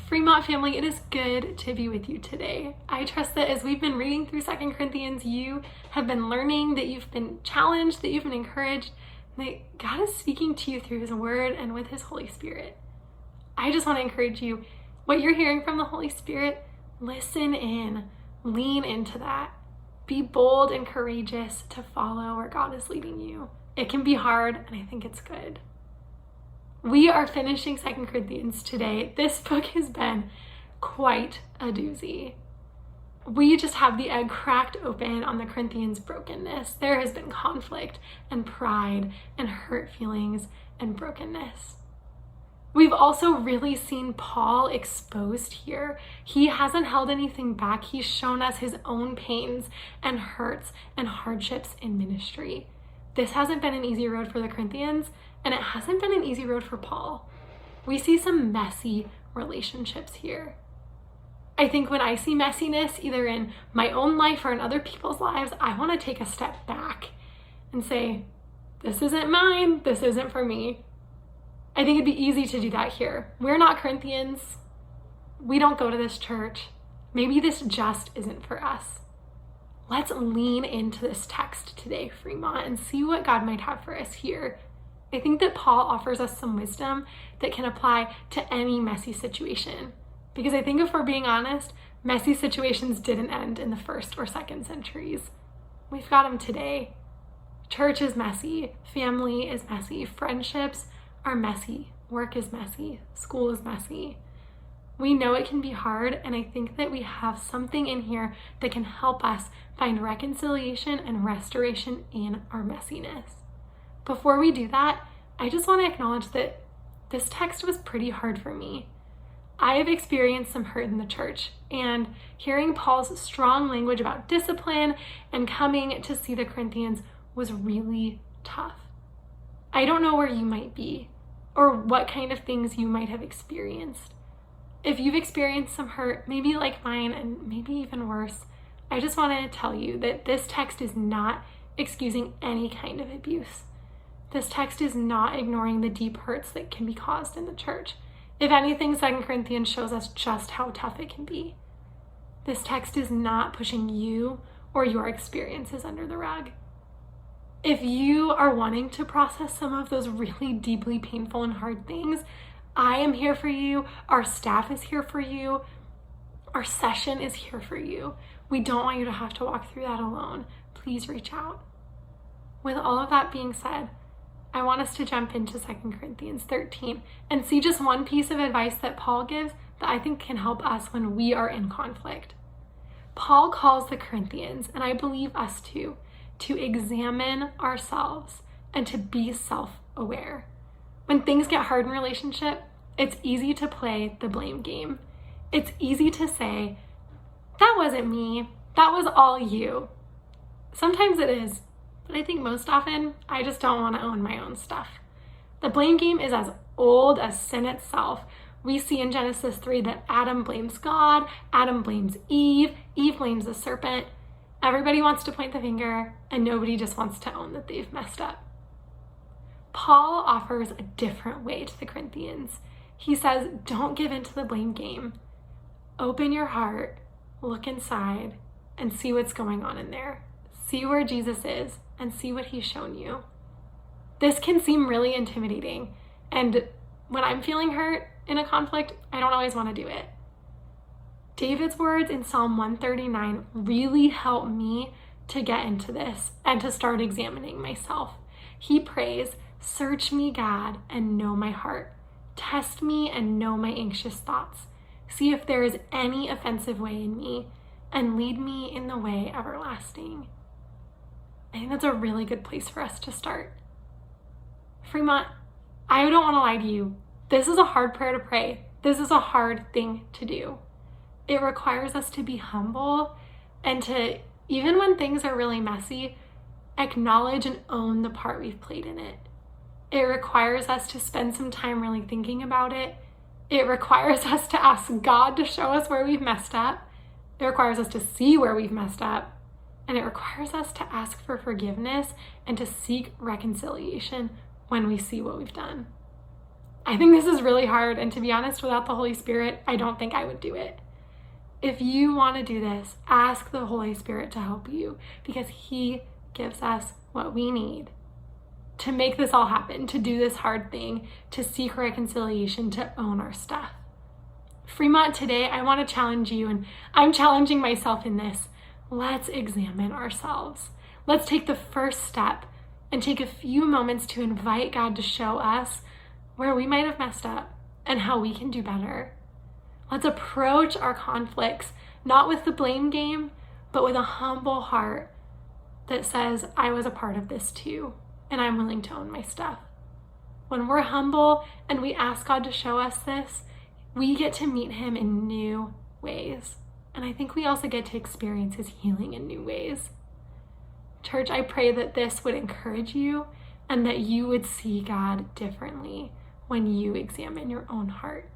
Fremont family, it is good to be with you today. I trust that as we've been reading through 2 Corinthians, you have been learning, that you've been challenged, that you've been encouraged, that God is speaking to you through his word and with his Holy Spirit. I just want to encourage you, what you're hearing from the Holy Spirit, listen in, lean into that. Be bold and courageous to follow where God is leading you. It can be hard, and I think it's good. We are finishing 2 Corinthians today. This book has been quite a doozy. We just have the egg cracked open on the Corinthians' brokenness. There has been conflict and pride and hurt feelings and brokenness. We've also really seen Paul exposed here. He hasn't held anything back. He's shown us his own pains and hurts and hardships in ministry. This hasn't been an easy road for the Corinthians, and it hasn't been an easy road for Paul. We see some messy relationships here. I think when I see messiness, either in my own life or in other people's lives, I want to take a step back and say, this isn't mine, this isn't for me. I think it'd be easy to do that here. We're not Corinthians. We don't go to this church. Maybe this just isn't for us. Let's lean into this text today, Fremont, and see what God might have for us here. I think that Paul offers us some wisdom that can apply to any messy situation. Because I think if we're being honest, messy situations didn't end in the 1st or 2nd centuries. We've got them today. Church is messy. Family is messy. Friendships are messy. Work is messy. School is messy. We know it can be hard, and I think that we have something in here that can help us find reconciliation and restoration in our messiness. Before we do that, I just want to acknowledge that this text was pretty hard for me. I have experienced some hurt in the church, and hearing Paul's strong language about discipline and coming to see the Corinthians was really tough. I don't know where you might be or what kind of things you might have experienced. If you've experienced some hurt, maybe like mine and maybe even worse, I just want to tell you that this text is not excusing any kind of abuse. This text is not ignoring the deep hurts that can be caused in the church. If anything, 2 Corinthians shows us just how tough it can be. This text is not pushing you or your experiences under the rug. If you are wanting to process some of those really deeply painful and hard things, I am here for you. Our staff is here for you. Our session is here for you. We don't want you to have to walk through that alone. Please reach out. With all of that being said, I want us to jump into 2 Corinthians 13 and see just one piece of advice that Paul gives that I think can help us when we are in conflict. Paul calls the Corinthians, and I believe us too, to examine ourselves and to be self-aware. When things get hard in relationship, it's easy to play the blame game. It's easy to say, that wasn't me, that was all you. Sometimes it is. But I think most often, I just don't want to own my own stuff. The blame game is as old as sin itself. We see in Genesis 3 that Adam blames God, Adam blames Eve, Eve blames the serpent. Everybody wants to point the finger, and nobody just wants to own that they've messed up. Paul offers a different way to the Corinthians. He says, don't give in to the blame game. Open your heart, look inside, and see what's going on in there. See where Jesus is, and see what he's shown you. This can seem really intimidating, and when I'm feeling hurt in a conflict, I don't always want to do it. David's words in Psalm 139 really help me to get into this and to start examining myself. He prays, search me, God, and know my heart. Test me and know my anxious thoughts. See if there is any offensive way in me, and lead me in the way everlasting. I think that's a really good place for us to start. Fremont, I don't want to lie to you. This is a hard prayer to pray. This is a hard thing to do. It requires us to be humble and to, even when things are really messy, acknowledge and own the part we've played in it. It requires us to spend some time really thinking about it. It requires us to ask God to show us where we've messed up. It requires us to see where we've messed up. And it requires us to ask for forgiveness and to seek reconciliation when we see what we've done. I think this is really hard, and to be honest, without the Holy Spirit, I don't think I would do it. If you want to do this, ask the Holy Spirit to help you, because He gives us what we need to make this all happen, to do this hard thing, to seek reconciliation, to own our stuff. Fremont, today, I want to challenge you, and I'm challenging myself in this. Let's examine ourselves. Let's take the first step and take a few moments to invite God to show us where we might have messed up and how we can do better. Let's approach our conflicts not with the blame game, but with a humble heart that says, I was a part of this too, and I'm willing to own my stuff. When we're humble and we ask God to show us this, we get to meet Him in new ways. And I think we also get to experience His healing in new ways. Church, I pray that this would encourage you and that you would see God differently when you examine your own heart.